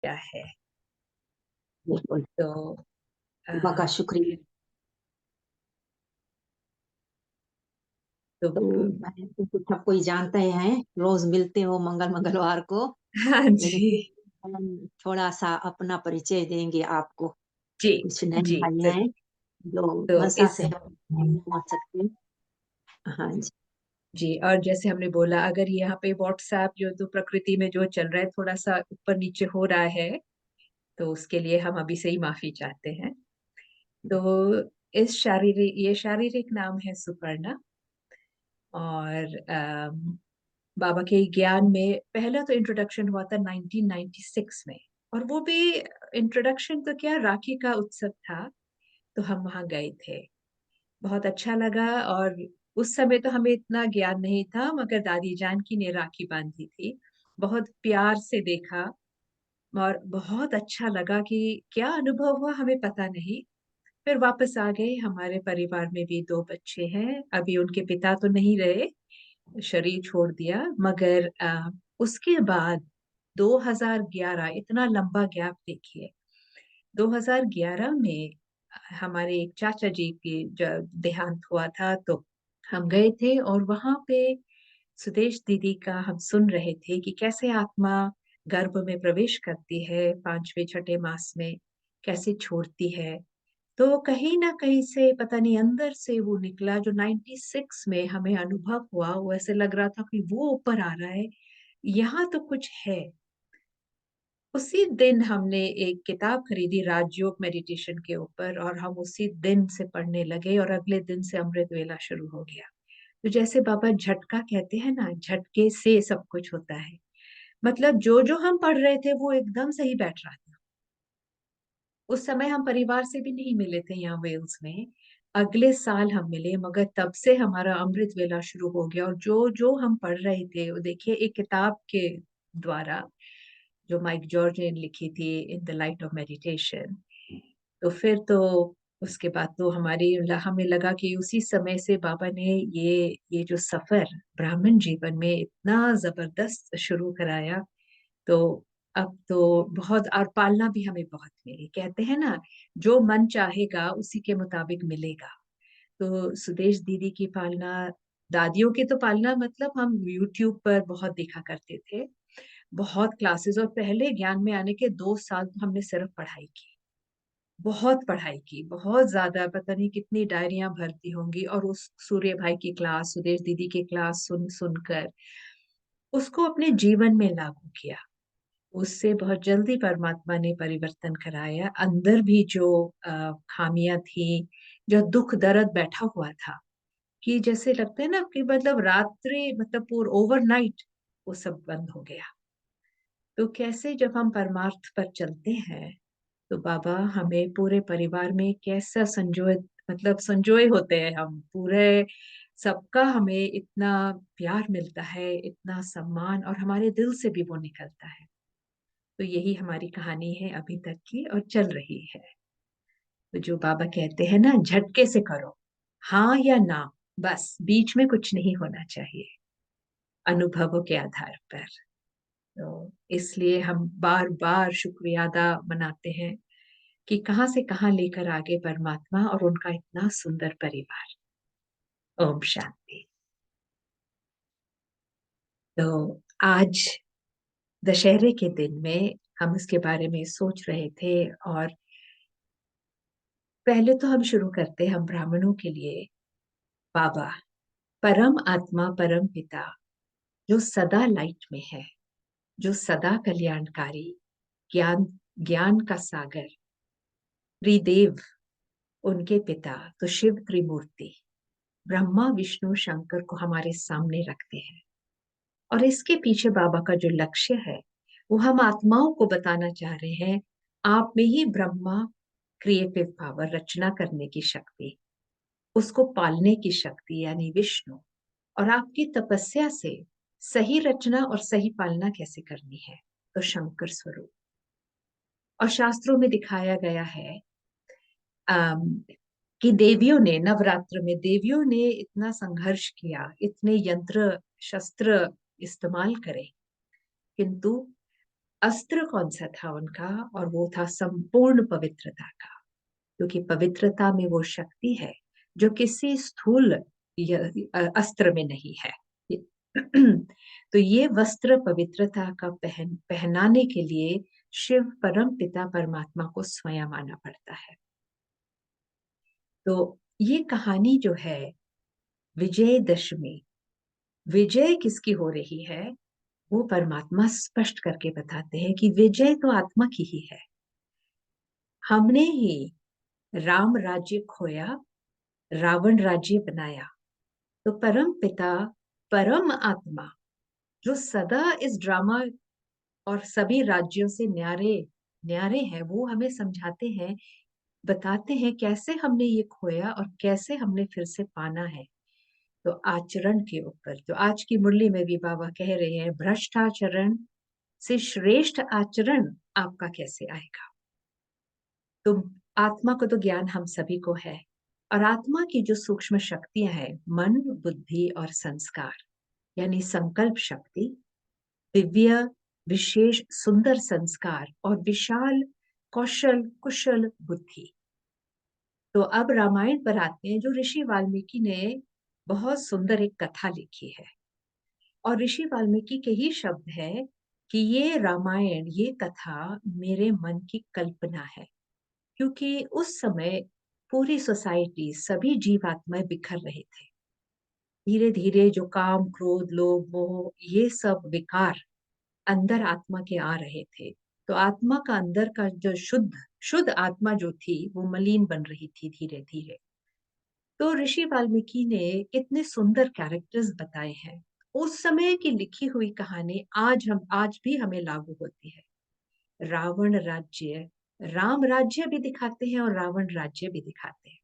क्या है। बिल्कुल। तो बाबा का आ, शुक्रिया। तो तो मैं तो सबको ही जानते हैं, रोज मिलते हो मंगल मंगलवार को। हाँ लेकिन जी। हम थोड़ा सा अपना परिचय देंगे आपको। जी कुछ नए जी। भाई तो हैं जो तो नशा इस से नहीं पहुंच सकते। हाँ जी। जी, और जैसे हमने बोला, अगर यहाँ पे व्हाट्सएप जो तो प्रकृति में जो चल रहा है थोड़ा सा ऊपर नीचे हो रहा है, तो उसके लिए हम अभी से ही माफी चाहते हैं। तो ये शारीरिक नाम है सुपर्णा। और बाबा के ज्ञान में पहला तो इंट्रोडक्शन हुआ था 1996 में। और वो भी इंट्रोडक्शन तो क्या, राखी का उत्सव था, तो हम वहाँ गए थे। बहुत अच्छा लगा। और उस समय तो हमें इतना ज्ञान नहीं था, मगर दादी जानकी ने राखी बांधी थी। बहुत प्यार से देखा और बहुत अच्छा लगा कि क्या अनुभव हुआ हमें पता नहीं। फिर वापस आ गए। हमारे परिवार में भी दो बच्चे हैं। अभी उनके पिता तो नहीं रहे, शरीर छोड़ दिया, मगर उसके बाद 2011, इतना लंबा गैप देखिए। 2011 में हमारे एक चाचा जी की देहांत हुआ था, तो हम गए थे और वहां पे सुदेश दीदी का हम सुन रहे थे कि कैसे आत्मा गर्भ में प्रवेश करती है 5वें 6ठे मास में, कैसे छोड़ती है। तो कहीं ना कहीं से पता नहीं अंदर से वो निकला जो 96 में हमें अनुभव हुआ। वो ऐसे लग रहा था कि वो ऊपर आ रहा है, यहाँ तो कुछ है। उसी दिन हमने एक किताब खरीदी राजयोग मेडिटेशन के ऊपर, और हम उसी दिन से पढ़ने लगे और अगले दिन से अमृत वेला शुरू हो गया। तो जैसे बाबा झटका कहते हैं ना, झटके से सब कुछ होता है। मतलब जो जो हम पढ़ रहे थे वो एकदम सही बैठ रहा था। उस समय हम परिवार से भी नहीं मिले थे यहाँ वेल्स में। अगले साल हम मिले, मगर तब से हमारा अमृत वेला शुरू हो गया। और जो जो हम पढ़ रहे थे वो देखिए एक किताब के द्वारा, जो माइक जॉर्ज ने लिखी थी, in the light of meditation. तो फिर तो उसके बाद तो हमें लगा कि उसी समय से बाबा ने ये जो सफर ब्राह्मण जीवन में इतना जबरदस्त शुरू कराया। तो अब तो बहुत, और पालना भी हमें बहुत मिली। कहते हैं ना, जो मन चाहेगा उसी के मुताबिक मिलेगा। तो सुदेश दीदी की पालना, दादियों की तो पालना, मतलब हम यूट्यूब पर बहुत देखा करते थे, बहुत क्लासेस। और पहले ज्ञान में आने के 2 साल तो हमने सिर्फ पढ़ाई की, बहुत पढ़ाई की, बहुत ज्यादा, पता नहीं कितनी डायरियां भरती होंगी। और उस सूर्य भाई की क्लास, सुदेश दीदी की क्लास सुन सुनकर उसको अपने जीवन में लागू किया। उससे बहुत जल्दी परमात्मा ने परिवर्तन कराया। अंदर भी जो खामियां थी, जो दुख दर्द बैठा हुआ था, कि जैसे लगता है ना कि मतलब रात्रि, मतलब पूरा ओवरनाइट वो सब बंद हो गया। तो कैसे जब हम परमार्थ पर चलते हैं, तो बाबा हमें पूरे परिवार में कैसा संजोए, मतलब संजोए होते हैं हम पूरे। सबका हमें इतना प्यार मिलता है, इतना सम्मान, और हमारे दिल से भी वो निकलता है। तो यही हमारी कहानी है अभी तक की, और चल रही है। तो जो बाबा कहते हैं ना, झटके से करो, हाँ या ना, बस बीच में कुछ नहीं होना चाहिए, अनुभवों के आधार पर। तो इसलिए हम बार बार शुक्रिया अदा मनाते हैं कि कहाँ से कहाँ लेकर आगे परमात्मा और उनका इतना सुंदर परिवार। ओम शांति। तो आज दशहरे के दिन में हम इसके बारे में सोच रहे थे। और पहले तो हम शुरू करते हैं हम ब्राह्मणों के लिए। बाबा परम आत्मा, परम पिता, जो सदा लाइट में है, जो सदा कल्याणकारी, ज्ञान ज्ञान का सागर, त्रिदेव उनके पिता, तो शिव त्रिमूर्ति, ब्रह्मा विष्णु शंकर को हमारे सामने रखते हैं। और इसके पीछे बाबा का जो लक्ष्य है, वो हम आत्माओं को बताना चाह रहे हैं। आप में ही ब्रह्मा, क्रिएटिव पावर, रचना करने की शक्ति, उसको पालने की शक्ति यानी विष्णु, और आपकी तपस्या से सही रचना और सही पालना कैसे करनी है, तो शंकर स्वरूप। और शास्त्रों में दिखाया गया है अम, कि देवियों ने, नवरात्र में देवियों ने इतना संघर्ष किया, इतने यंत्र शस्त्र इस्तेमाल करे, किंतु अस्त्र कौन सा था उनका, और वो था संपूर्ण पवित्रता का, क्योंकि पवित्रता में वो शक्ति है जो किसी स्थूल अस्त्र में नहीं है। तो ये वस्त्र पवित्रता का पहनाने के लिए शिव परम पिता परमात्मा को स्वयं आना पड़ता है। तो ये कहानी जो है विजयदशमी, विजय किसकी हो रही है, वो परमात्मा स्पष्ट करके बताते हैं कि विजय तो आत्मा की ही है। हमने ही राम राज्य खोया, रावण राज्य बनाया। तो परम पिता परम आत्मा जो सदा इस ड्रामा और सभी राज्यों से न्यारे न्यारे हैं, वो हमें समझाते हैं, बताते हैं कैसे हमने ये खोया और कैसे हमने फिर से पाना है। तो आचरण के ऊपर, तो आज की मुरली में भी बाबा कह रहे हैं, भ्रष्ट आचरण से श्रेष्ठ आचरण आपका कैसे आएगा। तो आत्मा को तो ज्ञान हम सभी को है, और आत्मा की जो सूक्ष्म शक्तियां हैं, मन, बुद्धि और संस्कार, यानी संकल्प शक्ति, दिव्य विशेष सुंदर संस्कार और विशाल कौशल कुशल बुद्धि। तो अब रामायण पर आते हैं, जो ऋषि वाल्मीकि ने बहुत सुंदर एक कथा लिखी है, और ऋषि वाल्मीकि के ही शब्द है कि ये रामायण, ये कथा मेरे मन की कल्पना है, क्योंकि उस समय पूरी सोसाइटी, सभी जीवात्माएं बिखर रहे थे। धीरे धीरे जो काम क्रोध लोभ मोह ये सब विकार अंदर आत्मा के आ रहे थे, तो आत्मा का अंदर का जो शुद्ध शुद्ध आत्मा जो थी वो मलिन बन रही थी धीरे धीरे। तो ऋषि वाल्मीकि ने कितने सुंदर कैरेक्टर्स बताए हैं। उस समय की लिखी हुई कहानी आज भी हमें लागू होती है। रावण राज्य, राम राज्य भी दिखाते हैं और रावण राज्य भी दिखाते हैं।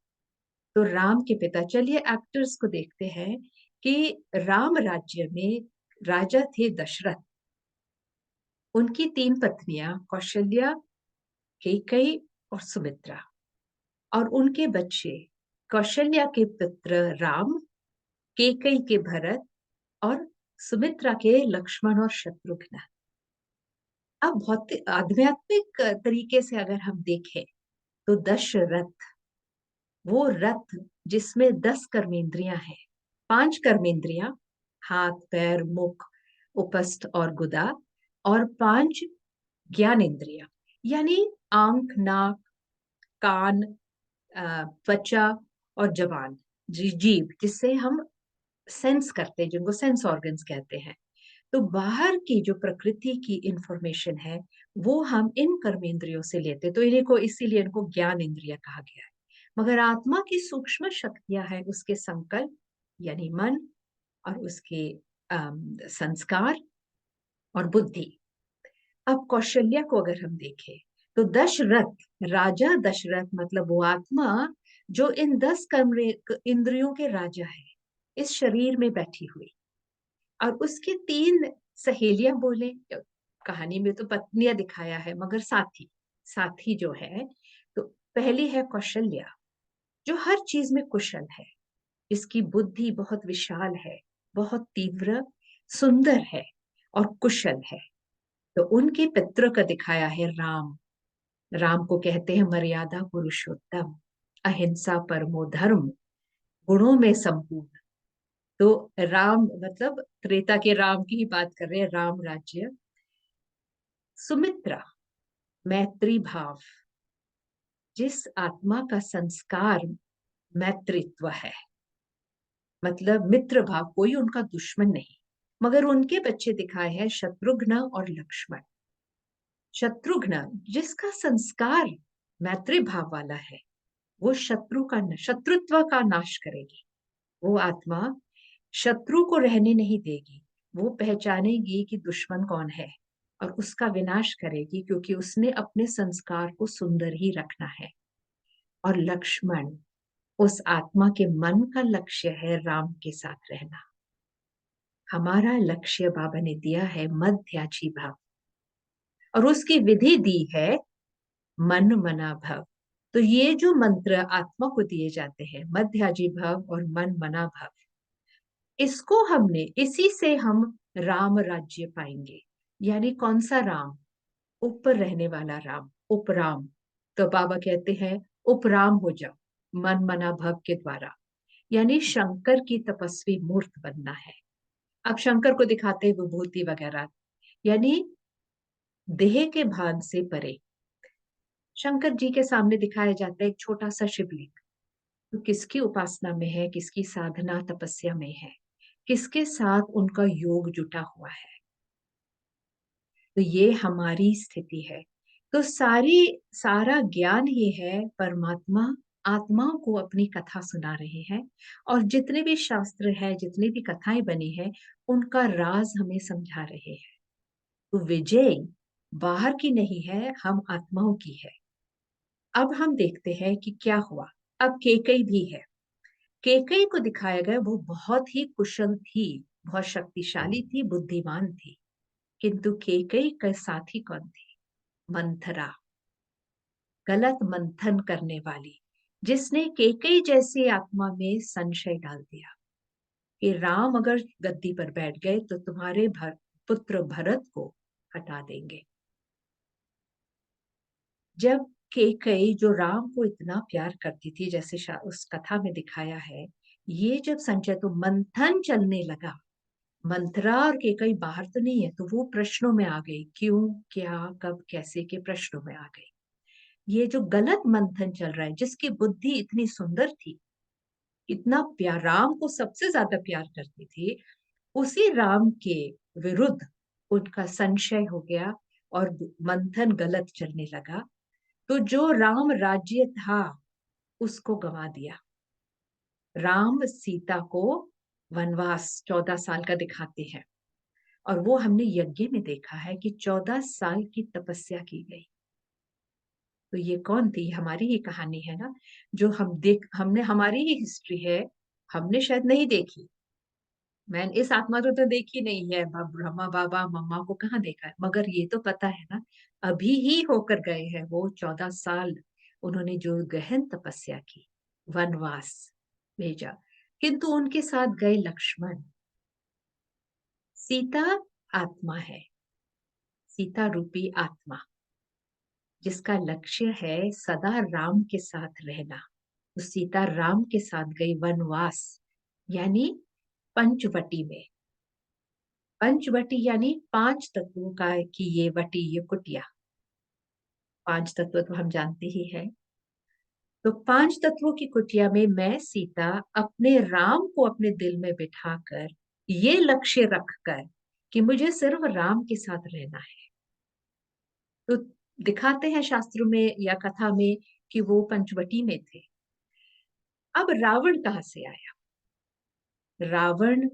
तो राम के पिता, चलिए एक्टर्स को देखते हैं कि राम राज्य में राजा थे दशरथ, उनकी तीन पत्नियां कौशल्या, कैकेयी और सुमित्रा, और उनके बच्चे कौशल्या के पुत्र राम, कैकेयी के भरत और सुमित्रा के लक्ष्मण और शत्रुघ्न। अब भौतिक आध्यात्मिक तरीके से अगर हम देखें तो दशरथ वो रथ जिसमें 10 कर्मेंद्रियां हैं, 5 कर्मेंद्रियां, हाथ पैर मुख उपस्थ और गुदा, और 5 ज्ञानेंद्रियां, यानी आंख नाक कान त्वचा और जबान, जीभ, जिससे हम सेंस करते हैं, जिनको सेंस ऑर्गन्स कहते हैं। तो बाहर की जो प्रकृति की इंफॉर्मेशन है वो हम इन कर्मेंद्रियों से लेते, तो इन्हीं को इसीलिए इनको ज्ञान इंद्रिय कहा गया है। मगर आत्मा की सूक्ष्म शक्तियां हैं, उसके संकल्प यानी मन, और उसके संस्कार और बुद्धि। अब कौशल्या को अगर हम देखें तो दशरथ, राजा दशरथ मतलब वो आत्मा जो इन 10 कर्म इंद्रियों के राजा है, इस शरीर में बैठी हुई। और उसकी 3 सहेलियां बोले, कहानी में तो पत्नियां दिखाया है मगर साथी, साथी जो है, तो पहली है कौशल्या, जो हर चीज में कुशल है, इसकी बुद्धि बहुत विशाल है, बहुत तीव्र सुंदर है और कुशल है। तो उनके पित्र का दिखाया है राम, राम को कहते हैं मर्यादा पुरुषोत्तम, अहिंसा परमो धर्म, गुणों में संपूर्ण। तो राम मतलब त्रेता के राम की ही बात कर रहे हैं, राम राज्य। सुमित्रा मैत्री भाव, जिस आत्मा का संस्कार मैत्रित्व है, मतलब मित्र भाव, कोई उनका दुश्मन नहीं। मगर उनके बच्चे दिखाए हैं शत्रुघ्न और लक्ष्मण। शत्रुघ्न जिसका संस्कार मैत्री भाव वाला है, वो शत्रुत्व का नाश करेगी। वो आत्मा शत्रु को रहने नहीं देगी, वो पहचानेगी कि दुश्मन कौन है और उसका विनाश करेगी, क्योंकि उसने अपने संस्कार को सुंदर ही रखना है। और लक्ष्मण, उस आत्मा के मन का लक्ष्य है राम के साथ रहना। हमारा लक्ष्य बाबा ने दिया है मध्याजी भाव, और उसकी विधि दी है मन मना भव। तो ये जो मंत्र आत्मा को दिए जाते हैं, मध्याजी भव और मन मना भव, इसको हमने, इसी से हम राम राज्य पाएंगे। यानी कौन सा राम, ऊपर रहने वाला राम, उपराम। तो बाबा कहते हैं उपराम हो जाओ मन मना भव के द्वारा, यानी शंकर की तपस्वी मूर्त बनना है। अब शंकर को दिखाते हैं विभूति वगैरह, यानी देह के भान से परे। शंकर जी के सामने दिखाया जाता है एक छोटा सा शिवलिंग। तो किसकी उपासना में है, किसकी साधना तपस्या में है, किसके साथ उनका योग जुटा हुआ है। तो ये हमारी स्थिति है। तो सारा ज्ञान ये है, परमात्मा आत्माओं को अपनी कथा सुना रहे हैं, और जितने भी शास्त्र है, जितनी भी कथाएं बनी है, उनका राज हमें समझा रहे हैं। तो विजय बाहर की नहीं है, हम आत्माओं की है। अब हम देखते हैं कि क्या हुआ। अब केकई भी है। केकई को दिखाया गया, वो बहुत ही कुशल थी, बहुत शक्तिशाली थी, बुद्धिमान थी। किंतु केकई का साथी कौन थी? मंथरा, गलत मंथन करने वाली, जिसने केकई जैसी आत्मा में संशय डाल दिया कि राम अगर गद्दी पर बैठ गए तो तुम्हारे पुत्र भरत को हटा देंगे। जब केकई, जो राम को इतना प्यार करती थी, जैसे उस कथा में दिखाया है, ये जब संशय, तो मंथन चलने लगा। मंथरा और केकई बाहर तो नहीं है, तो वो प्रश्नों में आ गई, क्यों, क्या, कब, कैसे के प्रश्नों में आ गई। ये जो गलत मंथन चल रहा है, जिसकी बुद्धि इतनी सुंदर थी, इतना प्यार, राम को सबसे ज्यादा प्यार करती थी, उसी राम के विरुद्ध उनका संशय हो गया और मंथन गलत चलने लगा। तो जो राम राज्य था उसको गंवा दिया। राम सीता को वनवास 14 साल का दिखाते हैं, और वो हमने यज्ञ में देखा है कि 14 साल की तपस्या की गई। तो ये कौन थी? हमारी ही कहानी है ना, जो हमने, हमारी ही हिस्ट्री है, हमने शायद नहीं देखी। मैंने इस आत्मा को तो देखी नहीं है, ब्रह्मा बाबा मम्मा को कहाँ देखा है, मगर ये तो पता है ना, अभी ही होकर गए हैं वो 14 साल। उन्होंने जो गहन तपस्या की, वनवास भेजा, किंतु उनके साथ गए लक्ष्मण। सीता आत्मा है, सीता रूपी आत्मा, जिसका लक्ष्य है सदा राम के साथ रहना। तो सीता राम के साथ गई वनवास, यानी पंचवटी में। पंचवटी यानी 5 तत्वों का की ये वटी, ये कुटिया। 5 तत्व तो हम जानते ही हैं। तो 5 तत्वों की कुटिया में मैं सीता अपने राम को अपने दिल में बिठाकर, ये लक्ष्य रखकर कि मुझे सिर्फ राम के साथ रहना है। तो दिखाते हैं शास्त्रों में या कथा में कि वो पंचवटी में थे। अब रावण कहाँ से आया? रावण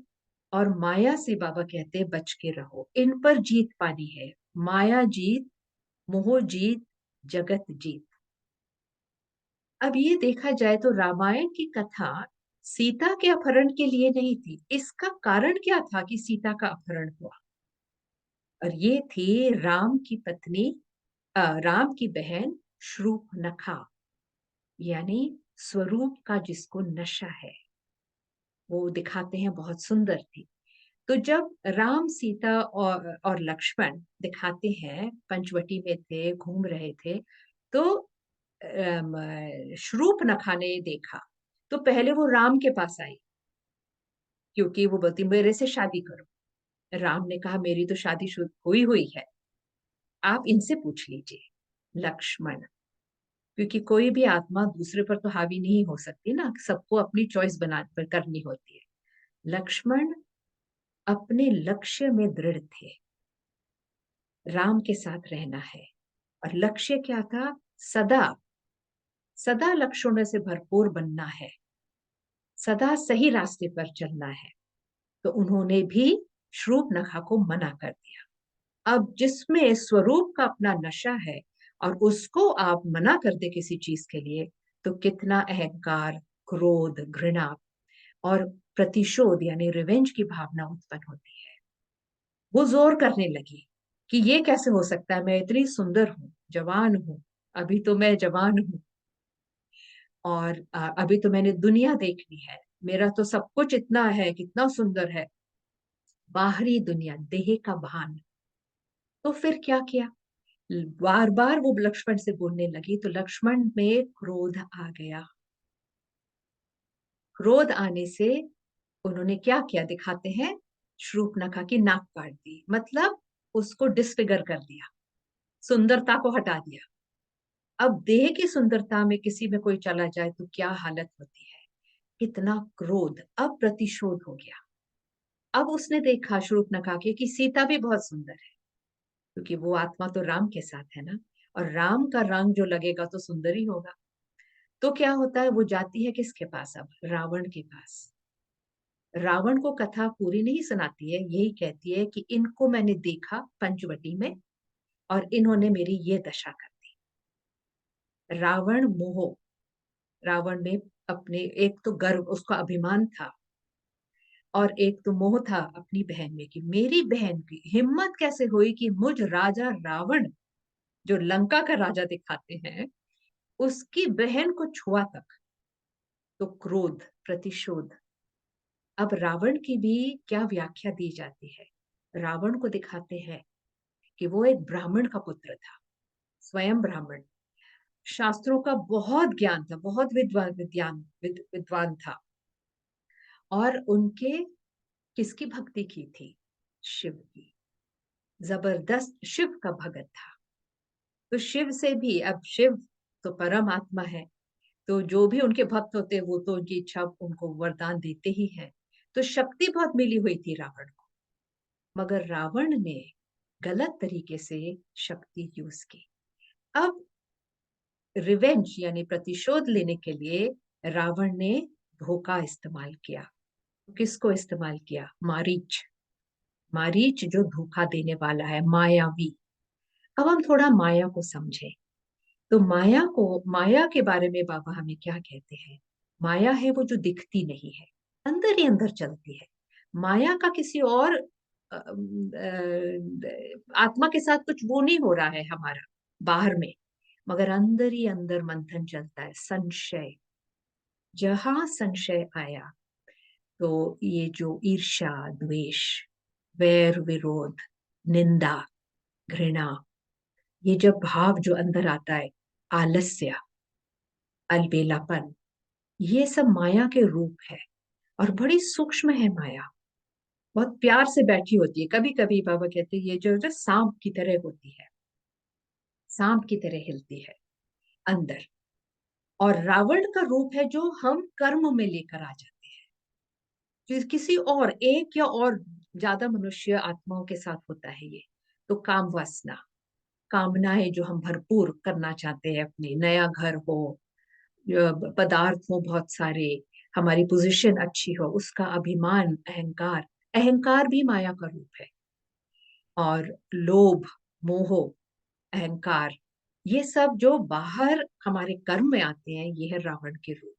और माया से बाबा कहते हैं बच के रहो, इन पर जीत पानी है। माया जीत, मोह जीत, जगत जीत। अब ये देखा जाए तो रामायण की कथा सीता के अपहरण के लिए नहीं थी। इसका कारण क्या था कि सीता का अपहरण हुआ? और ये थी राम की पत्नी, राम की बहन शूर्पणखा, यानी स्वरूप का जिसको नशा है। वो दिखाते हैं बहुत सुंदर थी। तो जब राम सीता और लक्ष्मण दिखाते हैं पंचवटी में थे, घूम रहे थे, तो शूर्पणखा ने देखा। तो पहले वो राम के पास आई, क्योंकि वो बोलती मेरे से शादी करो। राम ने कहा मेरी तो शादी हुई हुई है, आप इनसे पूछ लीजिए। लक्ष्मण, क्योंकि कोई भी आत्मा दूसरे पर तो हावी नहीं हो सकती ना, सबको अपनी चॉइस बना कर करनी होती है। लक्ष्मण अपने लक्ष्य में दृढ़ थे, राम के साथ रहना है। और लक्ष्य क्या था? सदा सदा लक्षणों से भरपूर बनना है, सदा सही रास्ते पर चलना है। तो उन्होंने भी शूर्पणखा को मना कर दिया। अब जिसमें स्वरूप का अपना नशा है और उसको आप मना कर दे किसी चीज के लिए, तो कितना अहंकार, क्रोध, घृणा और प्रतिशोध यानी रिवेंज की भावना उत्पन्न होती है। वो जोर करने लगी कि ये कैसे हो सकता है, मैं इतनी सुंदर हूँ, जवान हूँ, अभी तो मैं जवान हूँ, और अभी तो मैंने दुनिया देखनी है, मेरा तो सब कुछ इतना है, कितना सुंदर है, बाहरी दुनिया, देह का भान। तो फिर क्या किया? बार बार वो लक्ष्मण से बोलने लगी तो लक्ष्मण में क्रोध आ गया। क्रोध आने से उन्होंने क्या किया दिखाते हैं, शूर्पणखा की नाक काट दी, मतलब उसको डिसफिगर कर दिया, सुंदरता को हटा दिया। अब देह की सुंदरता में किसी में कोई चला जाए तो क्या हालत होती है। कितना क्रोध, अब प्रतिशोध हो गया। अब उसने देखा शूर्पणखा के कि सीता भी बहुत सुंदर है, क्योंकि वो आत्मा तो राम के साथ है ना, और राम का रंग जो लगेगा तो सुंदर ही होगा। तो क्या होता है, वो जाती है किसके पास, अब रावण के पास। रावण को कथा पूरी नहीं सुनाती है, यही कहती है कि इनको मैंने देखा पंचवटी में और इन्होंने मेरी ये दशा कर दी। रावण मोह, रावण में अपने, एक तो गर्व, उसका अभिमान था, और एक तो मोह था अपनी बहन में कि मेरी बहन की हिम्मत कैसे हुई कि मुझ राजा रावण, जो लंका का राजा दिखाते हैं, उसकी बहन को छुआ तक। तो क्रोध, प्रतिशोध। अब रावण की भी क्या व्याख्या दी जाती है। रावण को दिखाते हैं कि वो एक ब्राह्मण का पुत्र था, स्वयं ब्राह्मण, शास्त्रों का बहुत ज्ञान था, बहुत विद्वान था। और उनके किसकी भक्ति की थी, शिव की, जबरदस्त शिव का भगत था। तो शिव से भी, अब शिव तो परम आत्मा है, तो जो भी उनके भक्त होते हैं वो तो उनकी इच्छा उनको वरदान देते ही हैं। तो शक्ति बहुत मिली हुई थी रावण को, मगर रावण ने गलत तरीके से शक्ति यूज की। अब रिवेंज यानी प्रतिशोध लेने के लिए रावण ने धोखा इस्तेमाल किया। किसको इस्तेमाल किया, मारीच। मारीच जो धोखा देने वाला है, मायावी। अब हम थोड़ा माया को समझें। तो माया को, माया के बारे में बाबा हमें क्या कहते हैं। माया है वो जो दिखती नहीं है, अंदर ही अंदर चलती है। माया का किसी और आत्मा के साथ कुछ वो नहीं हो रहा है हमारा बाहर में, मगर अंदर ही अंदर मंथन चलता है, संशय। जहां संशय आया तो ये जो ईर्ष्या, द्वेष, वैर, विरोध, निंदा, घृणा, ये जब भाव जो अंदर आता है, आलस्य, अलबेलापन, ये सब माया के रूप है। और बड़ी सूक्ष्म है माया, बहुत प्यार से बैठी होती है। कभी कभी बाबा कहते हैं ये जो सांप की तरह होती है, सांप की तरह हिलती है अंदर। और रावण का रूप है जो हम कर्म में लेकर आ जाते हैं, जो किसी और एक या और ज्यादा मनुष्य आत्माओं के साथ होता है ये। तो काम वासना, कामनाएं जो हम भरपूर करना चाहते हैं, अपने नया घर हो, पदार्थ हो बहुत सारे, हमारी पोजीशन अच्छी हो, उसका अभिमान, अहंकार। अहंकार भी माया का रूप है। और लोभ, मोह, अहंकार, ये सब जो बाहर हमारे कर्म में आते हैं, ये है रावण के रूप।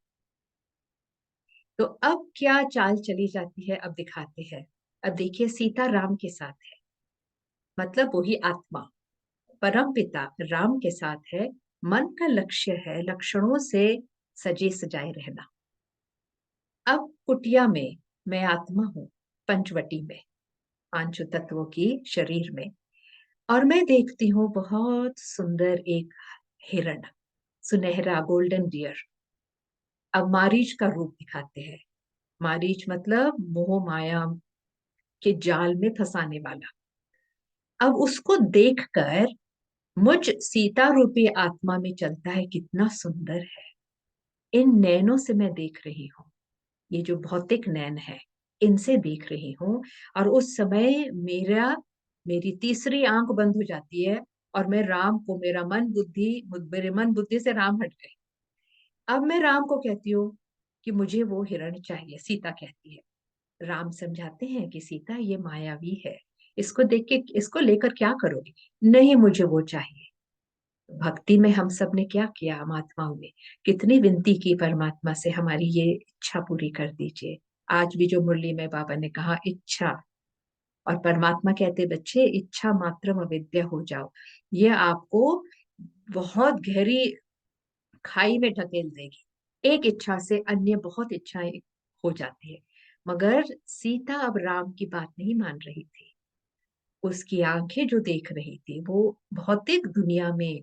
तो अब क्या चाल चली जाती है, अब दिखाते हैं। अब देखिए, सीता राम के साथ है, मतलब वही आत्मा परम पिता राम के साथ है। मन का लक्ष्य है लक्षणों से सजे सजाए रहना। अब कुटिया में मैं आत्मा हूं, पंचवटी में, पांच तत्वों की शरीर में, और मैं देखती हूँ बहुत सुंदर एक हिरण, सुनहरा गोल्डन डियर। अब मारीच का रूप दिखाते हैं। मारीच मतलब मोह माया के जाल में फंसाने वाला। अब उसको देखकर मुझ सीता रूपी आत्मा में चलता है, कितना सुंदर है। इन नैनों से मैं देख रही हूँ, ये जो भौतिक नैन है, इनसे देख रही हूँ। और उस समय मेरी तीसरी आंख बंद हो जाती है, और मैं राम को, मेरे मन बुद्धि से राम हट गए। अब मैं राम को कहती हूँ कि मुझे वो हिरण चाहिए। सीता कहती है, राम समझाते हैं कि सीता ये मायावी है, इसको देख के इसको लेकर क्या करोगे। नहीं, मुझे वो चाहिए। भक्ति में हम सब ने क्या किया, हम आत्माओं ने कितनी विनती की परमात्मा से, हमारी ये इच्छा पूरी कर दीजिए। आज भी जो मुरली में बाबा ने कहा, इच्छा, और परमात्मा कहते बच्चे इच्छा मात्रम अविद्या हो जाओ, ये आपको बहुत गहरी खाई में ढकेल देगी। एक इच्छा से अन्य बहुत इच्छाएं हो जाती है। मगर सीता अब राम की बात नहीं मान रही थी। उसकी आंखें जो देख रही थी वो भौतिक दुनिया में,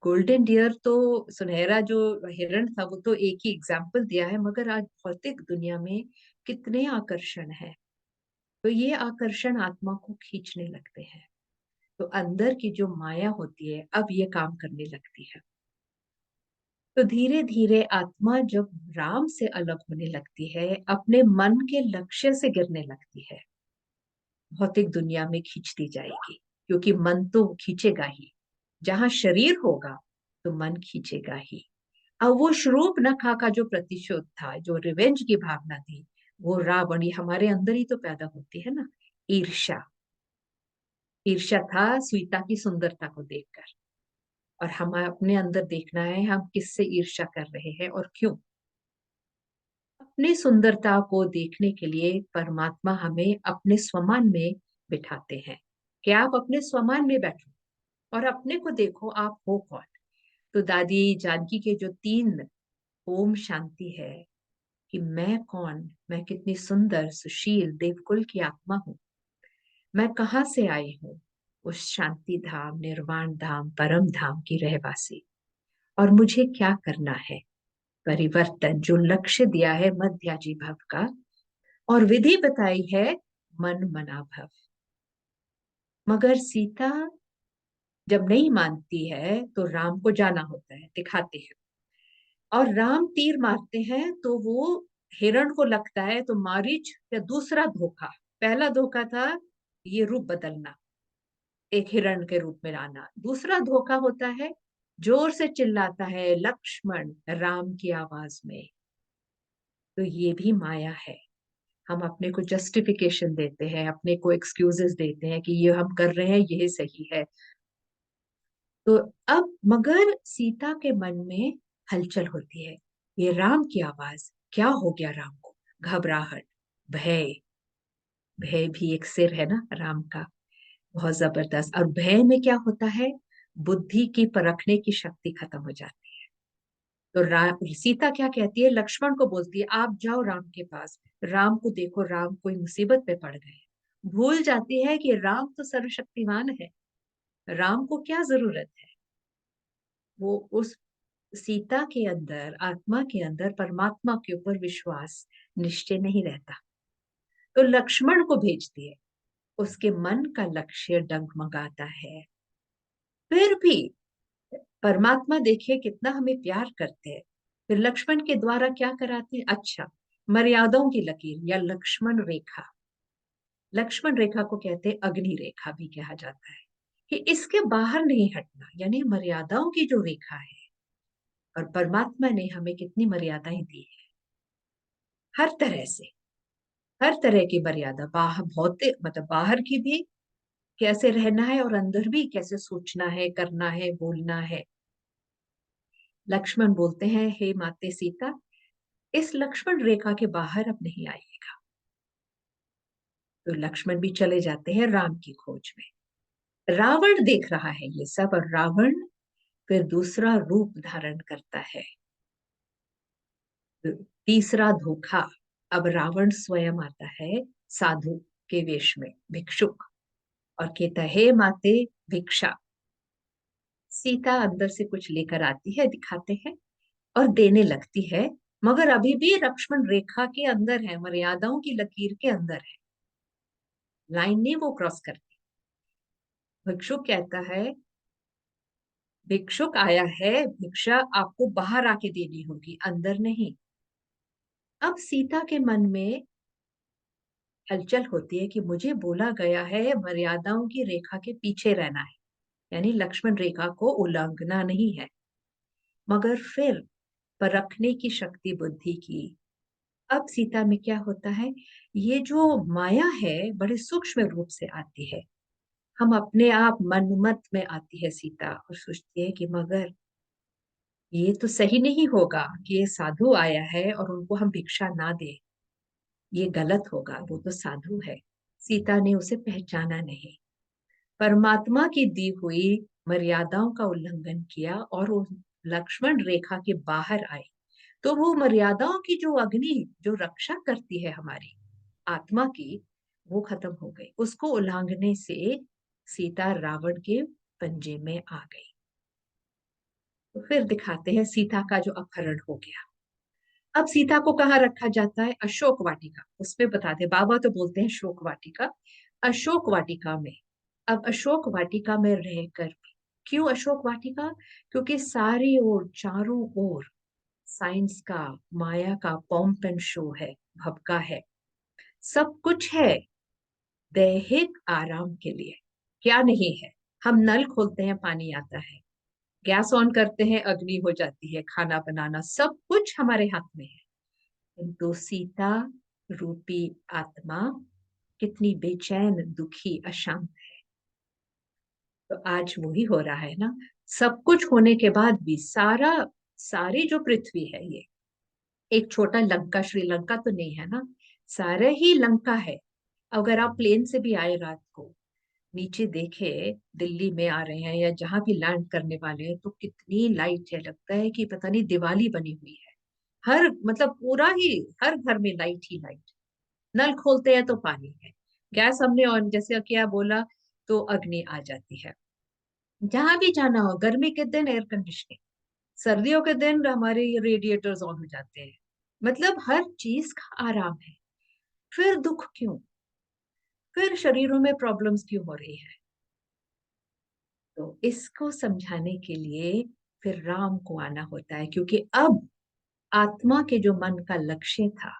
गोल्डन डियर तो, सुनहरा जो हिरण था वो तो एक ही एग्जाम्पल दिया है, मगर आज भौतिक दुनिया में कितने आकर्षण है। तो ये आकर्षण आत्मा को खींचने लगते हैं। तो अंदर की जो माया होती है अब ये काम करने लगती है। तो धीरे धीरे आत्मा जब राम से अलग होने लगती है, अपने मन के लक्ष्य से गिरने लगती है, भौतिक दुनिया में खींचती जाएगी, क्योंकि मन तो खींचेगा ही। जहां शरीर होगा तो मन खींचेगा ही। अब वो शूर्पणखा का जो प्रतिशोध था, जो रिवेंज की भावना थी, वो रावण, ये हमारे अंदर ही तो पैदा होती है ना, ईर्ष्या। ईर्ष्या था सीता की सुंदरता को देखकर। और हमें अपने अंदर देखना है हम किससे ईर्ष्या कर रहे हैं और क्यों। अपनी सुंदरता को देखने के लिए परमात्मा हमें अपने स्वमान में बिठाते हैं कि आप अपने स्वमान में बैठो और अपने को देखो आप हो कौन। तो दादी जानकी के जो 3 ओम शांति है कि मैं कौन, मैं कितनी सुंदर सुशील देवकुल की आत्मा हूँ, मैं कहाँ से आई हूँ, उस शांति धाम निर्वाण धाम परम धाम की रहवासी। और मुझे क्या करना है, परिवर्तन जो लक्ष्य दिया है मध्याजी भव का, और विधि बताई है मन मना भव। मगर सीता जब नहीं मानती है तो राम को जाना होता है, दिखाते हैं। और राम तीर मारते हैं तो वो हिरण को लगता है, तो मारीच या दूसरा धोखा, पहला धोखा था ये रूप बदलना, एक हिरण के रूप में आना। दूसरा धोखा होता है जोर से चिल्लाता है लक्ष्मण राम की आवाज में। तो ये भी माया है। हम अपने को जस्टिफिकेशन देते हैं, अपने को एक्सक्यूजेस देते हैं कि ये हम कर रहे हैं यही सही है। तो अब मगर सीता के मन में हलचल होती है, ये राम की आवाज, क्या हो गया राम को, घबराहट, भय। भय भी एक सिर है ना राम का, बहुत जबरदस्त। और भय में क्या होता है, बुद्धि की परखने की शक्ति खत्म हो जाती है। तो सीता क्या कहती है, लक्ष्मण को बोलती है आप जाओ राम के पास, राम को देखो राम कोई मुसीबत पे पड़ गए। भूल जाती है कि राम तो सर्वशक्तिमान है, राम को क्या जरूरत है। वो उस सीता के अंदर, आत्मा के अंदर परमात्मा के ऊपर विश्वास निश्चय नहीं रहता। तो लक्ष्मण को भेजती है, उसके मन का लक्ष्य डगमगाता है। फिर भी परमात्मा देखिए कितना हमें प्यार करते हैं। फिर लक्ष्मण के द्वारा क्या कराते हैं, अच्छा, मर्यादाओं की लकीर या लक्ष्मण रेखा। लक्ष्मण रेखा को कहते हैं अग्नि रेखा भी कहा जाता है, कि इसके बाहर नहीं हटना, यानी मर्यादाओं की जो रेखा है। और परमात्मा ने हमें कितनी मर्यादाएं दी है, हर तरह से, हर तरह की मर्यादा, बाहर भौतिक मतलब बाहर की भी, कैसे रहना है, और अंदर भी कैसे सोचना है, करना है, बोलना है। लक्ष्मण बोलते हैं हे माते सीता, इस लक्ष्मण रेखा के बाहर अब नहीं आइएगा। तो लक्ष्मण भी चले जाते हैं राम की खोज में। रावण देख रहा है ये सब, और रावण फिर दूसरा रूप धारण करता है। तीसरा धोखा, अब रावण स्वयं आता है साधु के वेश में, भिक्षुक, और कहता है हे माते भिक्षा। सीता अंदर से कुछ लेकर आती है, दिखाते हैं, और देने लगती है, मगर अभी भी लक्ष्मण रेखा के अंदर है, मर्यादाओं की लकीर के अंदर है, लाइन नहीं वो क्रॉस करती। भिक्षुक कहता है, भिक्षुक आया है, भिक्षा आपको बाहर आके देनी होगी, अंदर नहीं। अब सीता के मन में हलचल होती है कि मुझे बोला गया है मर्यादाओं की रेखा के पीछे रहना है, यानी लक्ष्मण रेखा को उल्लंघना नहीं है। मगर फिर परखने की शक्ति बुद्धि की। अब सीता में क्या होता है, ये जो माया है बड़े सूक्ष्म रूप से आती है। हम अपने आप मनमत में आती है सीता, और सोचती है कि मगर ये तो सही नहीं होगा कि ये साधु आया है और उनको हम भिक्षा ना दे, ये गलत होगा, वो तो साधु है। सीता ने उसे पहचाना नहीं, परमात्मा की दी हुई मर्यादाओं का उल्लंघन किया, और वो लक्ष्मण रेखा के बाहर आए। तो वो मर्यादाओं की जो अग्नि जो रक्षा करती है हमारी आत्मा की, वो खत्म हो गई। उसको उल्लांघने से सीता रावण के पंजे में आ गई। तो फिर दिखाते हैं सीता का जो अपहरण हो गया। अब सीता को कहाँ रखा जाता है? अशोक वाटिका। उसमें बताते, बाबा तो बोलते हैं शोक वाटिका, अशोक वाटिका में। अब अशोक वाटिका में रहकर भी, क्यों अशोक वाटिका? क्योंकि सारी ओर, चारों ओर साइंस का, माया का पॉम्प एंड शो है, भपका है, सब कुछ है दैहिक आराम के लिए। क्या नहीं है? हम नल खोलते हैं, पानी आता है, गैस ऑन करते हैं, अग्नि हो जाती है, खाना बनाना, सब कुछ हमारे हाथ में है। किंतु सीता रूपी आत्मा कितनी बेचैन, दुखी, अशांत। तो आज वही हो रहा है ना। सब कुछ होने के बाद भी सारा, सारी जो पृथ्वी है, ये एक छोटा लंका, श्रीलंका तो नहीं है ना, सारे ही लंका है। अगर आप प्लेन से भी आए रात को, नीचे देखे, दिल्ली में आ रहे हैं या जहां भी लैंड करने वाले हैं, तो कितनी लाइट है, लगता है कि पता नहीं दिवाली बनी हुई है। हर मतलब पूरा ही, हर घर में लाइट ही लाइट। नल खोलते हैं तो पानी है, गैस हमने ऑन जैसे क्या बोला, तो अग्नि आ जाती है। जहां भी जाना हो, गर्मी के दिन एयर कंडीशनिंग, सर्दियों के दिन हमारे ये रेडिएटर्स ऑन हो जाते हैं। मतलब हर चीज का आराम है। फिर दुख क्यों? फिर शरीरों में प्रॉब्लम्स क्यों हो रही है? तो इसको समझाने के लिए फिर राम को आना होता है, क्योंकि अब आत्मा के जो मन का लक्ष्य था,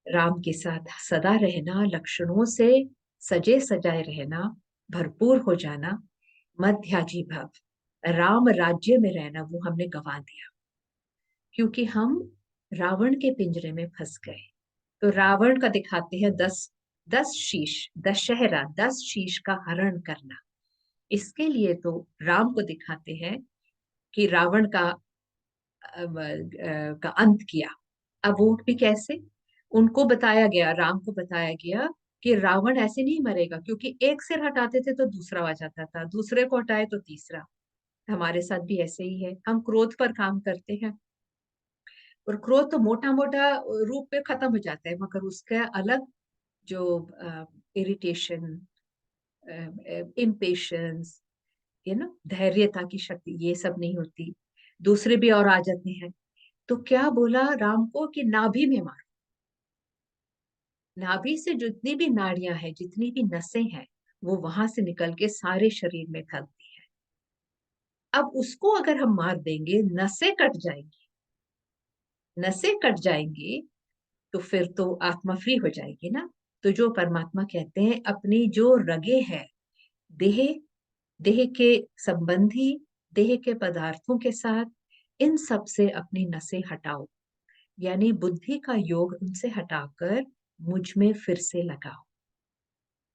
राम के साथ सदा रहना, लक्षणों से सजे सजाए रहना, भरपूर हो जाना, मध्याजी भव, राम राज्य में रहना, वो हमने गंवा दिया। क्योंकि हम रावण के पिंजरे में फंस गए। तो रावण का दिखाते हैं 10 शीश, दशहरा, 10 शीश का हरण करना। इसके लिए तो राम को दिखाते हैं कि रावण का अंत किया। अब वो भी कैसे? उनको बताया गया, राम को बताया गया कि रावण ऐसे नहीं मरेगा, क्योंकि एक सिर हटाते थे तो दूसरा आ जाता था, दूसरे को हटाए तो तीसरा। हमारे साथ भी ऐसे ही है, हम क्रोध पर काम करते हैं, और क्रोध तो मोटा मोटा रूप में खत्म हो जाता है, मगर उसका अलग जो इरिटेशन, इम्पेशंस, धैर्यता की शक्ति, ये सब नहीं होती। दूसरे भी और आ जाते हैं। तो क्या बोला राम को कि नाभि में मारो। नाभि से जितनी भी नाड़ियां हैं, जितनी भी नसें हैं, वो वहां से निकल के सारे शरीर में फैलती है। अब उसको अगर हम मार देंगे, नसें कट जाएंगी, नसें कट जाएंगी, तो फिर तो आत्मा फ्री हो जाएगी ना। तो जो परमात्मा कहते हैं, अपनी जो रगे हैं, देह, देह के संबंधी, देह के पदार्थों के साथ, इन सब से अपनी नसें हटाओ, यानी बुद्धि का योग उनसे हटाकर मुझ में फिर से लगाओ।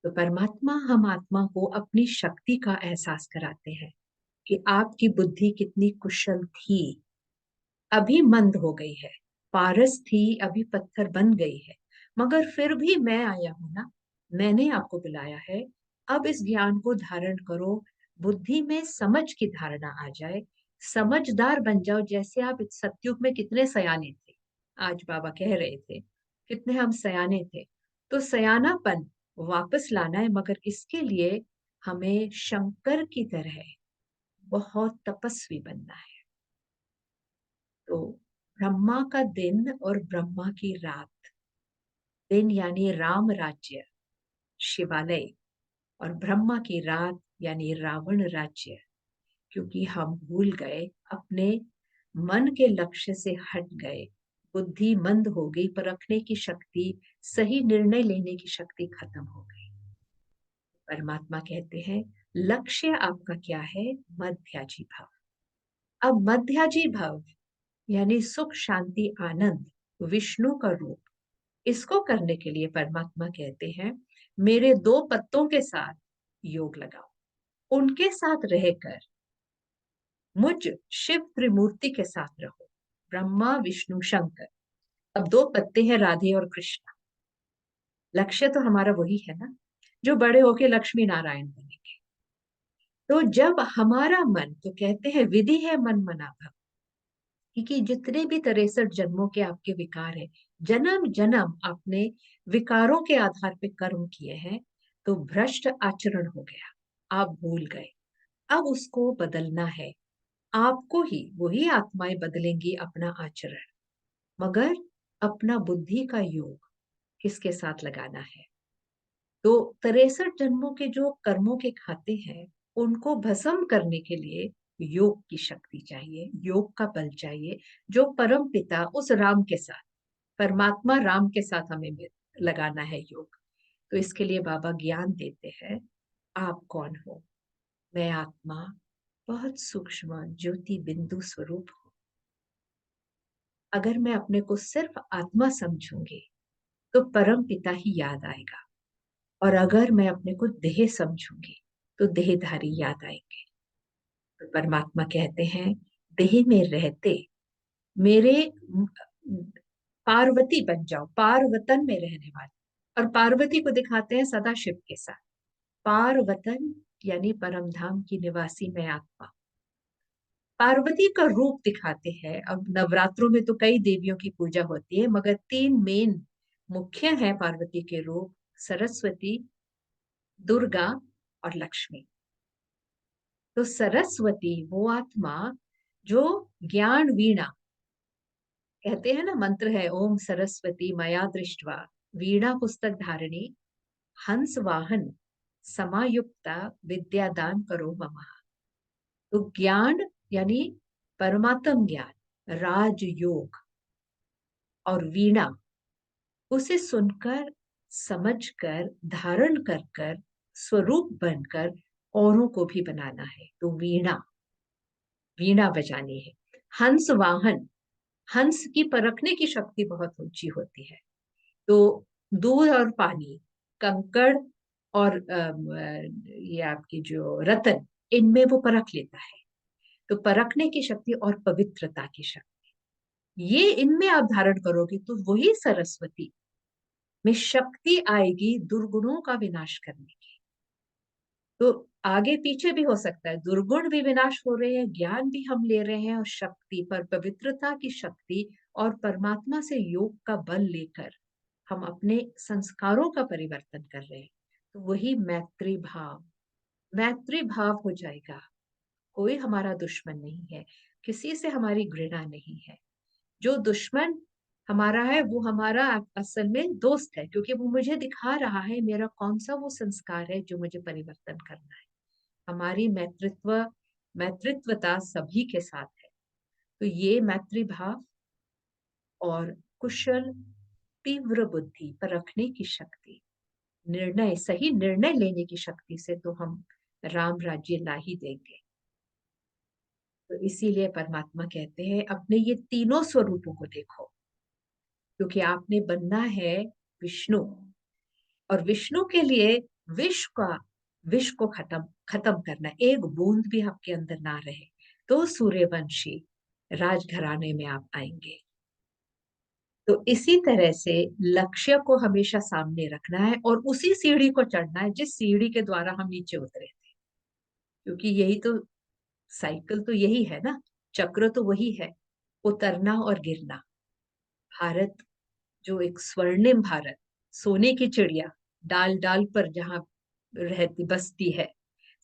तो परमात्मा हम आत्मा को अपनी शक्ति का एहसास कराते हैं कि आपकी बुद्धि कितनी कुशल थी, अभी मंद हो गई है, पारस थी, अभी पत्थर बन गई है, मगर फिर भी मैं आया हूं ना, मैंने आपको बुलाया है। अब इस ज्ञान को धारण करो, बुद्धि में समझ की धारणा आ जाए, समझदार बन जाओ। जैसे आप इस सतयुग में कितने सयाने थे, आज बाबा कह रहे थे कितने हम सयाने थे। तो सयानापन वापस लाना है, मगर इसके लिए हमें शंकर की तरह बहुत तपस्वी बनना है। तो ब्रह्मा का दिन और ब्रह्मा की रात, दिन यानी राम राज्य, शिवालय, और ब्रह्मा की रात यानी रावण राज्य। क्योंकि हम भूल गए, अपने मन के लक्ष्य से हट गए, बुद्धि मंद हो गई, परखने की शक्ति, सही निर्णय लेने की शक्ति खत्म हो गई। परमात्मा कहते हैं लक्ष्य आपका क्या है? मध्याजी भाव। अब मध्याजी भाव यानी सुख, शांति, आनंद, विष्णु का रूप, इसको करने के लिए परमात्मा कहते हैं मेरे 2 पत्तों के साथ योग लगाओ, उनके साथ रहकर मुझ शिव त्रिमूर्ति के साथ रहो, ब्रह्मा, विष्णु, शंकर। अब 2 पत्ते हैं, राधे और कृष्ण। लक्ष्य तो हमारा वही है ना, जो बड़े होके लक्ष्मी नारायण बनेंगे। तो जब हमारा मन, तो कहते हैं विधि है मन मना भव, क्योंकि जितने भी 63 जन्मों के आपके विकार है, जन्म जन्म आपने विकारों के आधार पे कर्म किए हैं, तो भ्रष्ट आचरण हो गया, आप भूल गए। अब उसको बदलना है, आपको ही, वही आत्माएं बदलेंगी अपना आचरण, मगर अपना बुद्धि का योग किसके साथ लगाना है। तो 63 जन्मों के जो कर्मों के खाते हैं, उनको भस्म करने के लिए योग की शक्ति चाहिए, योग का बल चाहिए, जो परम पिता उस राम के साथ, परमात्मा राम के साथ हमें लगाना है योग। तो इसके लिए बाबा ज्ञान देते हैं, आप कौन हो? मैं आत्मा, बहुत सूक्ष्म ज्योति बिंदु स्वरूप हूँ। अगर मैं अपने को सिर्फ आत्मा समझूंगी तो परम पिता ही याद आएगा, और अगर मैं अपने को देह समझूंगी तो देहधारी याद आएंगे। तो परमात्मा कहते हैं, देह में रहते मेरे पार्वती बन जाओ, पार्वतन में रहने वाले। और पार्वती को दिखाते हैं सदा शिव के साथ। पार्वतन यानी परम धाम की निवासी मैं आत्मा। पार्वती का रूप दिखाते हैं। अब नवरात्रों में तो कई देवियों की पूजा होती है, मगर तीन मेन मुख्य है पार्वती के रूप, सरस्वती, दुर्गा और लक्ष्मी। तो सरस्वती वो आत्मा जो ज्ञान वीणा, कहते हैं ना, मंत्र है, ओम सरस्वती मया दृष्ट्वा वीणा पुस्तक धारिणी हंस वाहन समायुक्ता विद्यादान करो मम। तो ज्ञान यानी परमात्म ज्ञान, राजयोग और वीणा, उसे सुनकर, समझकर, धारण कर कर, स्वरूप बनकर औरों को भी बनाना है। तो वीणा, वीणा बजानी है। हंस वाहन, हंस की परखने की शक्ति बहुत ऊंची होती है। तो दूध और पानी, कंकड़ और ये आपकी जो रतन, इनमें वो परख लेता है। तो परखने की शक्ति और पवित्रता की शक्ति, ये इनमें आप धारण करोगे तो वही सरस्वती में शक्ति आएगी दुर्गुणों का विनाश करने की। तो आगे पीछे भी हो सकता है, दुर्गुण भी विनाश हो रहे हैं, ज्ञान भी हम ले रहे हैं, और शक्ति पर पवित्रता की शक्ति और परमात्मा से योग का बल लेकर हम अपने संस्कारों का परिवर्तन कर रहे हैं। तो वही मैत्री भाव, मैत्री भाव हो जाएगा। कोई हमारा दुश्मन नहीं है, किसी से हमारी घृणा नहीं है। जो दुश्मन हमारा है वो हमारा असल में दोस्त है, क्योंकि वो मुझे दिखा रहा है मेरा कौन सा वो संस्कार है जो मुझे परिवर्तन करना है। हमारी मैत्रित्वता सभी के साथ है। तो ये मैत्री भाव और कुशल तीव्र बुद्धि पर रखने की शक्ति, निर्णय, सही निर्णय लेने की शक्ति से तो हम राम राज्य ला ही देंगे। तो इसीलिए परमात्मा कहते हैं, अपने ये तीनों स्वरूपों को देखो, क्योंकि आपने बनना है विष्णु, और विष्णु के लिए विष को खत्म खत्म करना, एक बूंद भी आपके अंदर ना रहे, तो सूर्यवंशी राजघराने में आप आएंगे। तो इसी तरह से लक्ष्य को हमेशा सामने रखना है, और उसी सीढ़ी को चढ़ना है जिस सीढ़ी के द्वारा हम नीचे उतरे थे। क्योंकि यही तो साइकिल तो यही है ना, चक्र तो वही है, उतरना और गिरना। भारत जो एक स्वर्णिम भारत, सोने की चिड़िया डाल डाल पर जहां रहती बसती है,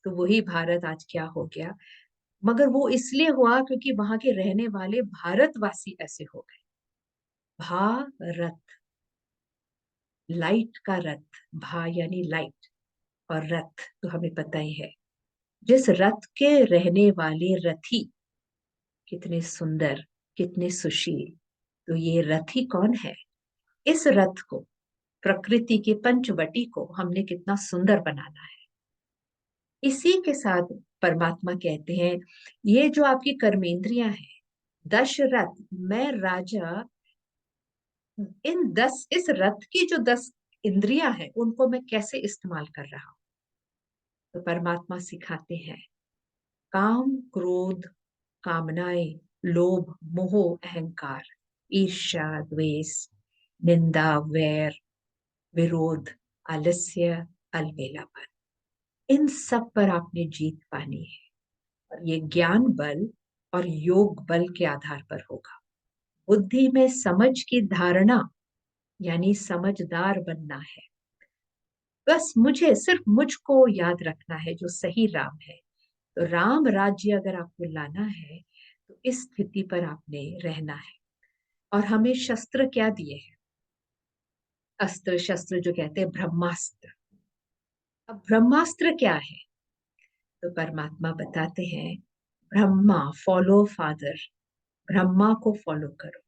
तो वही भारत आज क्या हो गया। मगर वो इसलिए हुआ क्योंकि वहां के रहने वाले भारतवासी ऐसे हो गए। भारत, लाइट का रथ, भा यानी लाइट, और रथ तो हमें पता ही है, जिस रथ के रहने वाले रथी कितने सुंदर, कितने सुशील। तो ये रथी कौन है? इस रथ को, प्रकृति के पंचवटी को हमने कितना सुंदर बनाना है। इसी के साथ परमात्मा कहते हैं, ये जो आपकी कर्मेंद्रियां हैं, दशरथ, मैं राजा, इस रथ की जो 10 इंद्रियां हैं, उनको मैं कैसे इस्तेमाल कर रहा हूं। तो परमात्मा सिखाते हैं, काम, क्रोध, कामनाएं, लोभ, मोह, अहंकार, ईर्ष्या, द्वेष, निंदा, वैर, विरोध, आलस्य, अलबेलापन, इन सब पर आपने जीत पानी है। और ये ज्ञान बल और योग बल के आधार पर होगा। बुद्धि में समझ की धारणा यानी समझदार बनना है। बस मुझे सिर्फ मुझको याद रखना है जो सही राम है। तो राम राज्य अगर आपको लाना है तो इस स्थिति पर आपने रहना है। और हमें शस्त्र क्या दिए हैं? अस्त्र शस्त्र जो कहते हैं ब्रह्मास्त्र। अब ब्रह्मास्त्र क्या है? तो परमात्मा बताते हैं, ब्रह्मा फॉलो फादर, ब्रह्मा को फॉलो करो।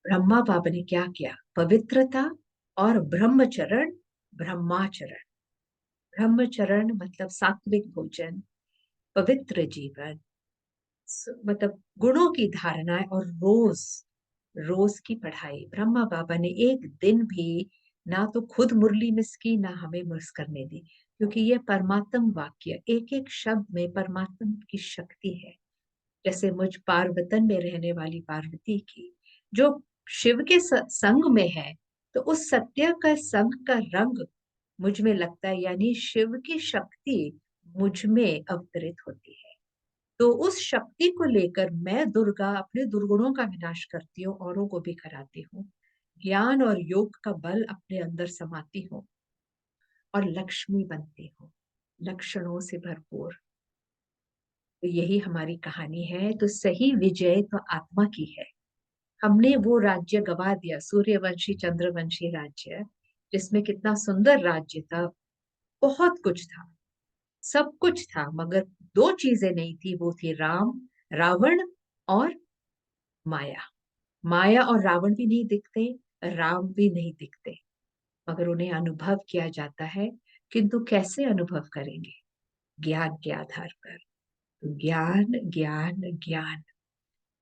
ब्रह्मा बाबा ने क्या किया? पवित्रता और ब्रह्मचरण, ब्रह्माचरण। ब्रह्मचरण मतलब सात्विक भोजन, पवित्र जीवन, मतलब गुणों की धारणा और रोज रोज की पढ़ाई। ब्रह्मा बाबा ने एक दिन भी ना तो खुद मुरली मिस की ना हमें मिस करने दी, क्योंकि ये परमात्म वाक्य, एक एक शब्द में परमात्म की शक्ति है। जैसे मुझ पार्वतन में रहने वाली पार्वती की जो शिव के संग में है, तो उस सत्य का संग का रंग मुझ में लगता है, यानी शिव की शक्ति मुझ में अवतरित होती है। तो उस शक्ति को लेकर मैं दुर्गा अपने दुर्गुणों का विनाश करती हूँ, औरों को भी कराती हूँ। ज्ञान और योग का बल अपने अंदर समाती हूँ और लक्ष्मी बनती हूँ, लक्षणों से भरपूर। तो यही हमारी कहानी है। तो सही विजय तो आत्मा की है। हमने वो राज्य गवा दिया, सूर्यवंशी चंद्रवंशी राज्य, जिसमें कितना सुंदर राज्य था, बहुत कुछ था, सब कुछ था, मगर दो चीजें नहीं थी, वो थी राम, रावण और माया। माया और रावण भी नहीं दिखते, राम भी नहीं दिखते, मगर उन्हें अनुभव किया जाता है। किंतु कैसे अनुभव करेंगे? ज्ञान के आधार पर। तो ज्ञान ज्ञान ज्ञान,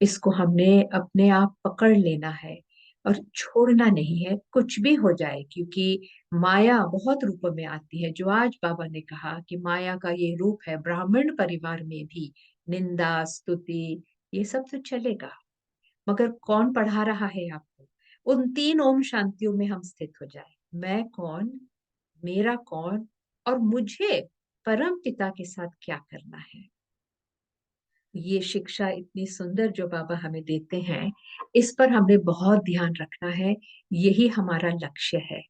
इसको हमने अपने आप पकड़ लेना है और छोड़ना नहीं है, कुछ भी हो जाए। क्योंकि माया बहुत रूपों में आती है, जो आज बाबा ने कहा कि माया का ये रूप है। ब्राह्मण परिवार में भी निंदा स्तुति ये सब तो चलेगा, मगर कौन पढ़ा रहा है आपको? उन तीन ओम शांतियों में हम स्थित हो जाए, मैं कौन, मेरा कौन, और मुझे परम पिता के साथ क्या करना है। ये शिक्षा इतनी सुंदर जो बाबा हमें देते हैं, इस पर हमने बहुत ध्यान रखना है। यही हमारा लक्ष्य है।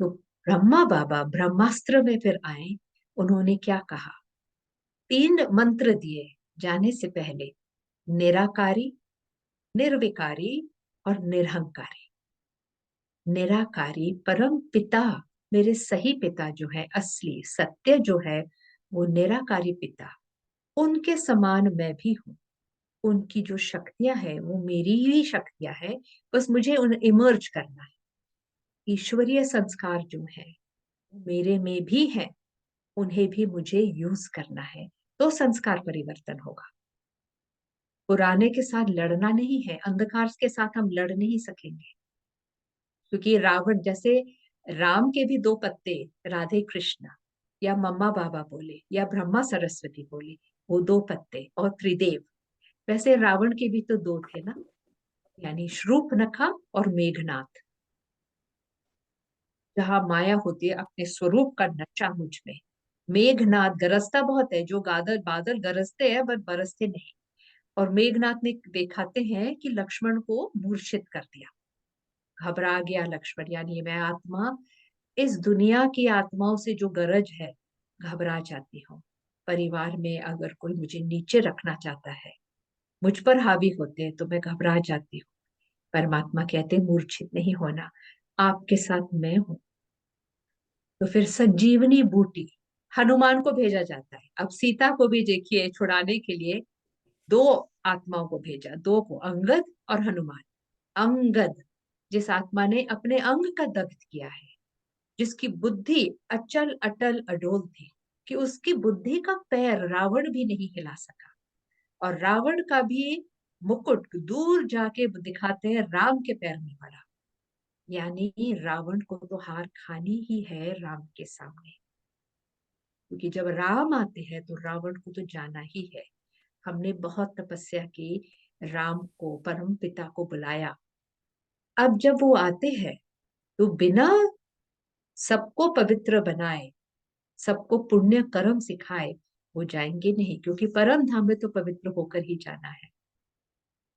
तो ब्रह्मा बाबा ब्रह्मास्त्र में फिर आए। उन्होंने क्या कहा? तीन मंत्र दिए जाने से पहले, निराकारी, निर्विकारी और निरहंकारी। निराकारी परम पिता, मेरे सही पिता जो है, असली सत्य जो है, वो निराकारी पिता, उनके समान मैं भी हूँ। उनकी जो शक्तियां हैं वो मेरी ही शक्तियां हैं, बस मुझे उन इमर्ज करना है। ईश्वरीय संस्कार जो है मेरे में भी है, उन्हें भी मुझे यूज करना है, तो संस्कार परिवर्तन होगा। पुराने के साथ लड़ना नहीं है, अंधकार के साथ हम लड़ नहीं सकेंगे। क्योंकि रावण जैसे, राम के भी दो पत्ते, राधे कृष्ण या मम्मा बाबा बोले या ब्रह्मा सरस्वती बोले, वो दो पत्ते और त्रिदेव, वैसे रावण के भी तो दो थे ना, यानी शूर्पणखा और मेघनाथ। जहाँ माया होती है अपने स्वरूप का नशा मुझ में। मेघनाथ गरजता बहुत है, जो बादल बादल गरजते हैं बट बरसते नहीं। और मेघनाथ ने दिखाते हैं कि लक्ष्मण को मूर्छित कर दिया, घबरा गया लक्ष्मण, यानी मैं आत्मा, इस दुनिया की आत्माओं से जो गरज है, घबरा जाती हूँ। परिवार में अगर कोई मुझे नीचे रखना चाहता है, मुझ पर हावी होते हैं, तो मैं घबरा जाती हूँ। परमात्मा कहते हैं मूर्छित नहीं होना, आपके साथ मैं हूं। तो फिर संजीवनी बूटी, हनुमान को भेजा जाता है। अब सीता को भी देखिए छुड़ाने के लिए दो आत्माओं को भेजा, दो को, अंगद और हनुमान। अंगद, जिस आत्मा ने अपने अंग का दग्ध किया है, जिसकी बुद्धि अचल अटल अडोल थी, कि उसकी बुद्धि का पैर रावण भी नहीं हिला सका। और रावण का भी मुकुट दूर जाके दिखाते हैं, राम के पैर में पड़ा। यानी रावण को तो हार खानी ही है राम के सामने, क्योंकि जब राम आते हैं तो रावण को तो जाना ही है। हमने बहुत तपस्या की, राम को, परम पिता को बुलाया। अब जब वो आते हैं तो बिना सबको पवित्र बनाए, सबको पुण्य कर्म सिखाए, वो जाएंगे नहीं, क्योंकि परम धाम में तो पवित्र होकर ही जाना है।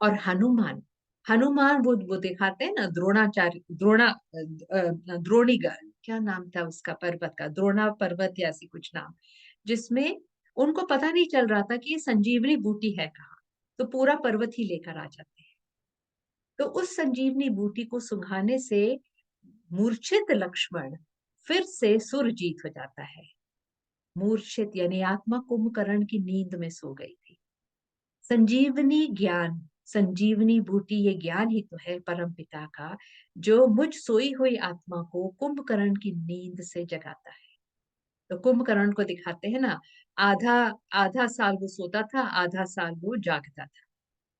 और हनुमान, हनुमान वो दिखाते हैं ना, द्रोणाचार्य, द्रोणी क्या नाम था उसका पर्वत का, द्रोणा पर्वत या ऐसी कुछ नाम, जिसमें उनको पता नहीं चल रहा था कि ये संजीवनी बूटी है कहाँ, तो पूरा पर्वत ही लेकर आ जाते हैं। तो उस संजीवनी बूटी को सुंघाने से मूर्छित लक्ष्मण फिर से सुरजीत हो जाता है। मूर्छित यानी आत्मा कुंभकर्ण की नींद में सो गई थी। संजीवनी ज्ञान, संजीवनी बूटी, ये ज्ञान ही तो है परम पिता का, जो मुझ सोई हुई आत्मा को कुंभकर्ण की नींद से जगाता है। तो कुंभकर्ण को दिखाते हैं ना, आधा आधा साल वो सोता था, आधा साल वो जागता था।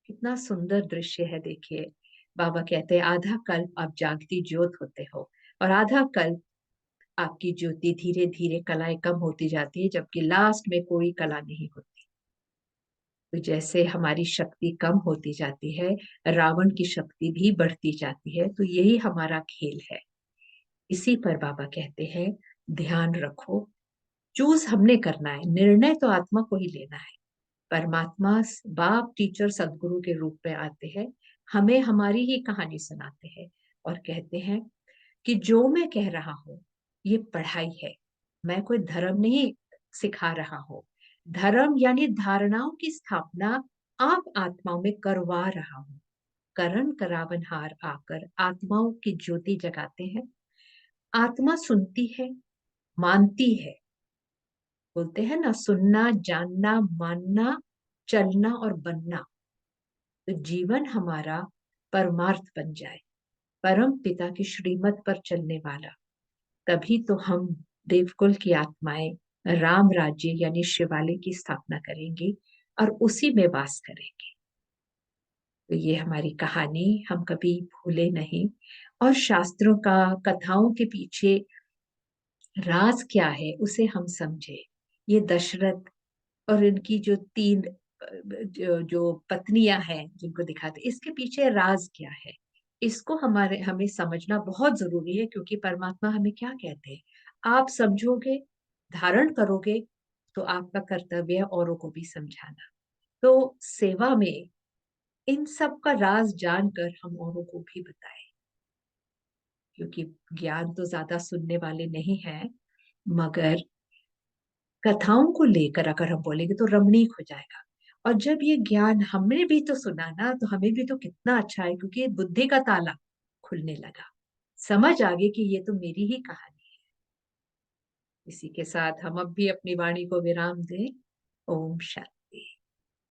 कितना सुंदर दृश्य है, देखिए। बाबा कहते हैं आधा कल्प आप जागती ज्योत होते हो, और आधा कल्प आपकी ज्योति धीरे धीरे कलाएं कम होती जाती है, जबकि लास्ट में कोई कला नहीं होती। तो जैसे हमारी शक्ति कम होती जाती है, रावण की शक्ति भी बढ़ती जाती है। तो यही हमारा खेल है। इसी पर बाबा कहते हैं ध्यान रखो, चूज हमने करना है, निर्णय तो आत्मा को ही लेना है। परमात्मा बाप, टीचर, सदगुरु के रूप में आते हैं, हमें हमारी ही कहानी सुनाते हैं और कहते हैं कि जो मैं कह रहा हूं ये पढ़ाई है, मैं कोई धर्म नहीं सिखा रहा हूं। धर्म यानी धारणाओं की स्थापना आप आत्माओं में करवा रहा हूं। करण करावनहार आकर आत्माओं की ज्योति जगाते हैं। आत्मा सुनती है, मानती है। बोलते हैं ना, सुनना, जानना, मानना, चलना और बनना। तो जीवन हमारा परमार्थ बन जाए, परम पिता की श्रीमत पर चलने वाला, तभी तो हम देवकुल की आत्माएं राम राज्य यानी शिवालय की स्थापना करेंगी और उसी में वास करेंगे। तो ये हमारी कहानी हम कभी भूले नहीं, और शास्त्रों का, कथाओं के पीछे राज क्या है उसे हम समझे। ये दशरथ और इनकी जो तीन जो पत्नियां हैं जिनको दिखाते, इसके पीछे राज क्या है, इसको हमें समझना बहुत जरूरी है। क्योंकि परमात्मा हमें क्या कहते हैं, आप समझोगे, धारण करोगे, तो आपका कर्तव्य है औरों को भी समझाना। तो सेवा में इन सब का राज जानकर हम औरों को भी बताएं। क्योंकि ज्ञान तो ज्यादा सुनने वाले नहीं हैं, मगर कथाओं को लेकर अगर हम बोलेंगे तो रमणीक हो जाएगा। और जब ये ज्ञान हमने भी तो सुना ना, तो हमें भी तो कितना अच्छा है, क्योंकि ये बुद्धि का ताला खुलने लगा, समझ आ गई कि ये तो मेरी ही कहानी है। इसी के साथ हम अब भी अपनी वाणी को विराम दें। ओम शांति।